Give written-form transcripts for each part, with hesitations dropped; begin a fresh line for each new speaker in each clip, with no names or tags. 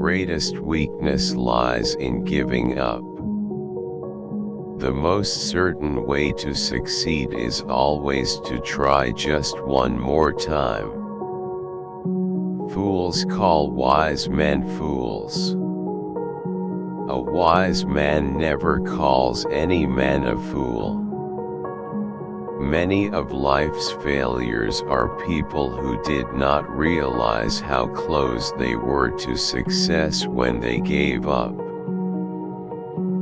greatest weakness lies in giving up. The most certain way to succeed is always to try just one more time. Fools call wise men fools. A wise man never calls any man a fool. Many of life's failures are people who did not realize how close they were to success when they gave up.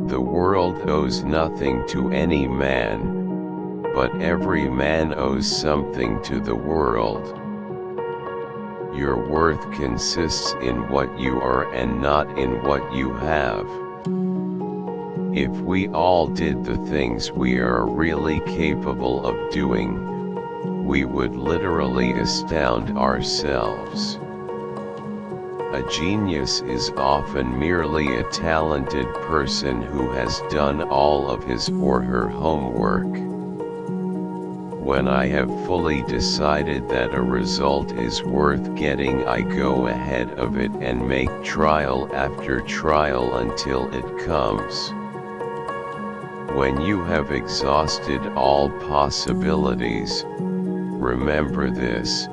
The world owes nothing to any man, but every man owes something to the world. Your worth consists in what you are and not in what you have. If we all did the things we are really capable of doing, we would literally astound ourselves. A genius is often merely a talented person who has done all of his or her homework. When I have fully decided that a result is worth getting, I go ahead of it and make trial after trial until it comes. When you have exhausted all possibilities, remember this: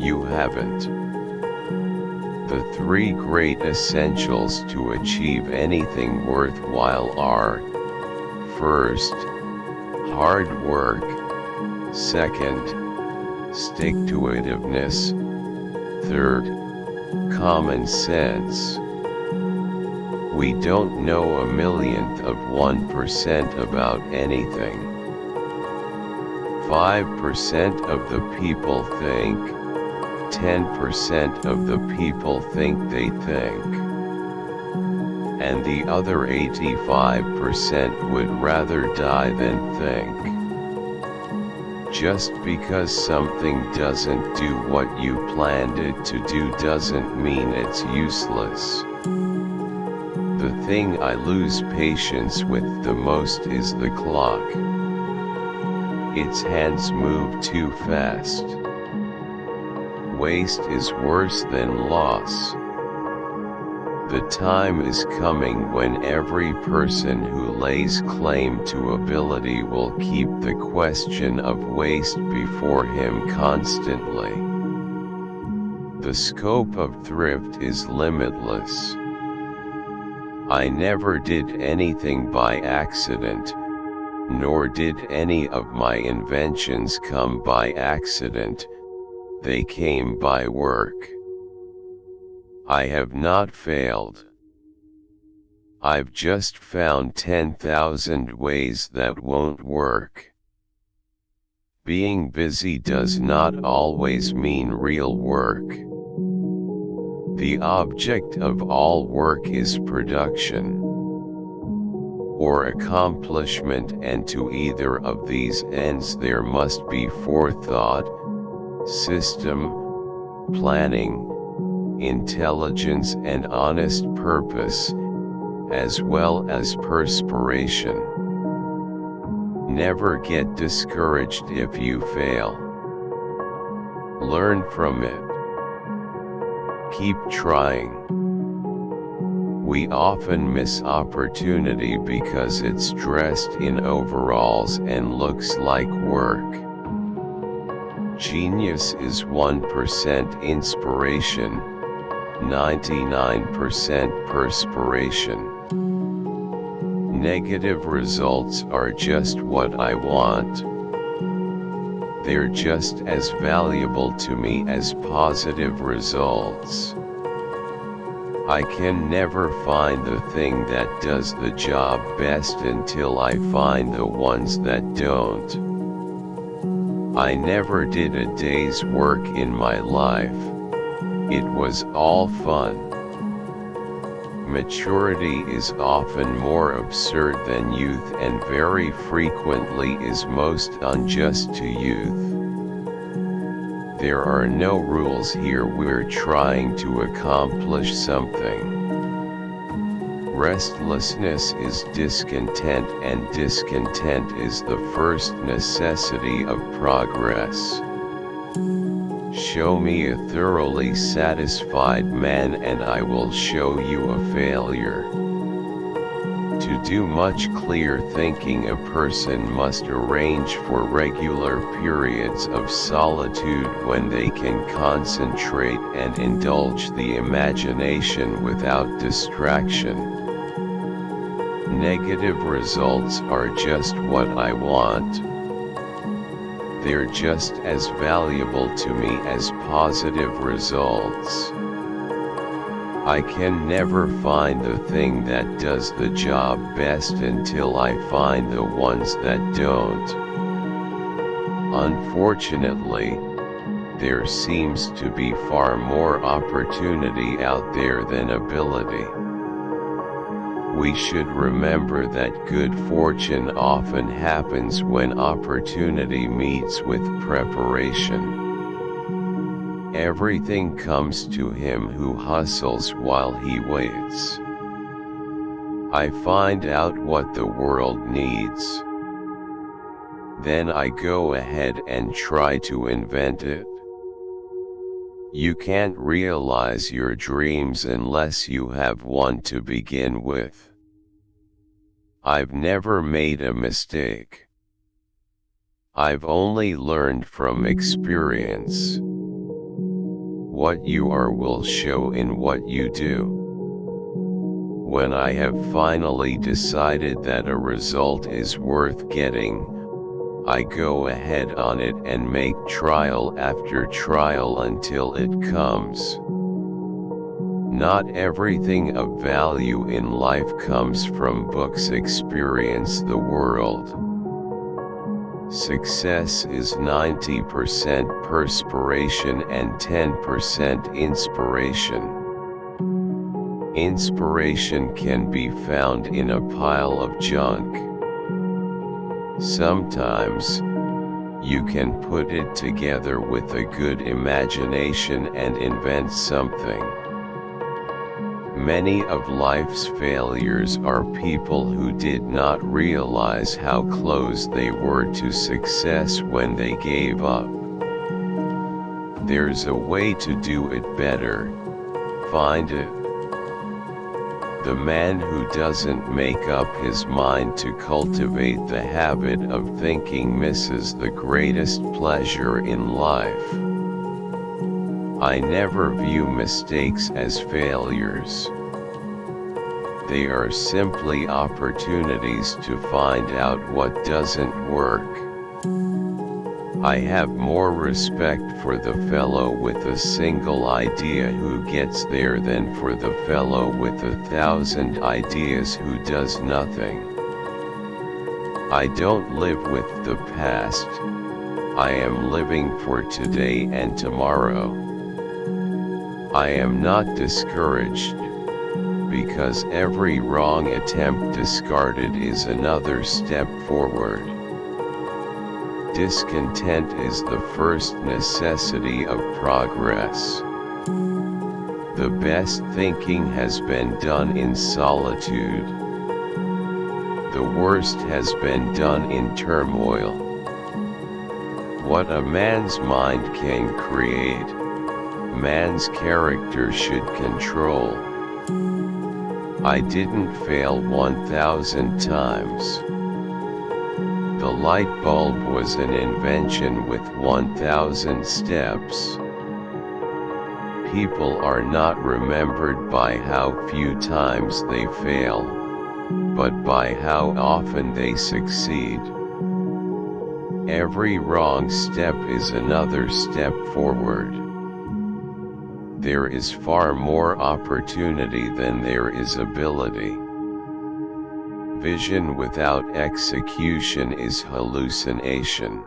you haven't. The three great essentials to achieve anything worthwhile are: first, hard work; second, stick-to-itiveness; third, common sense. We don't know a millionth of 1% about anything. 5% of the people think, 10% of the people think they think, and the other 85% would rather die than think. Just because something doesn't do what you planned it to do doesn't mean it's useless. The thing I lose patience with the most is the clock. Its hands move too fast. Waste is worse than loss. The time is coming when every person who lays claim to ability will keep the question of waste before him constantly. The scope of thrift is limitless. I never did anything by accident, nor did any of my inventions come by accident, they came by work. I have not failed. I've just found 10,000 ways that won't work. Being busy does not always mean real work. The object of all work is production or accomplishment, and to either of these ends there must be forethought, system, planning, intelligence and honest purpose, as well as perspiration. Never get discouraged if you fail. Learn from it. Keep trying. We often miss opportunity because it's dressed in overalls and looks like work. Genius is 1% inspiration, 99% perspiration. Negative results are just what I want. They're just as valuable to me as positive results. I can never find the thing that does the job best until I find the ones that don't. I never did a day's work in my life. It was all fun. Maturity is often more absurd than youth and very frequently is most unjust to youth. There are no rules here, we're trying to accomplish something. Restlessness is discontent, and discontent is the first necessity of progress. Show me a thoroughly satisfied man and I will show you a failure. To do much clear thinking, a person must arrange for regular periods of solitude when they can concentrate and indulge the imagination without distraction. Negative results are just what I want. They're just as valuable to me as positive results. I can never find the thing that does the job best until I find the ones that don't. Unfortunately, there seems to be far more opportunity out there than ability. We should remember that good fortune often happens when opportunity meets with preparation. Everything comes to him who hustles while he waits. I find out what the world needs. Then I go ahead and try to invent it. You can't realize your dreams unless you have one to begin with. I've never made a mistake. I've only learned from experience. What you are will show in what you do. When I have finally decided that a result is worth getting, I go ahead on it and make trial after trial until it comes. Not everything of value in life comes from books. Experience the world. Success is 90% perspiration and 10% inspiration. Inspiration can be found in a pile of junk. Sometimes, you can put it together with a good imagination and invent something. Many of life's failures are people who did not realize how close they were to success when they gave up. There's a way to do it better. Find it. The man who doesn't make up his mind to cultivate the habit of thinking misses the greatest pleasure in life. I never view mistakes as failures. They are simply opportunities to find out what doesn't work. I have more respect for the fellow with a single idea who gets there than for the fellow with 1,000 ideas who does nothing. I don't live with the past. I am living for today and tomorrow. I am not discouraged, because every wrong attempt discarded is another step forward. Discontent is the first necessity of progress. The best thinking has been done in solitude. The worst has been done in turmoil. What a man's mind can create, man's character should control. I didn't fail 1,000 times. The light bulb was an invention with 1,000 steps. People are not remembered by how few times they fail, but by how often they succeed. Every wrong step is another step forward. There is far more opportunity than there is ability. Vision without execution is hallucination.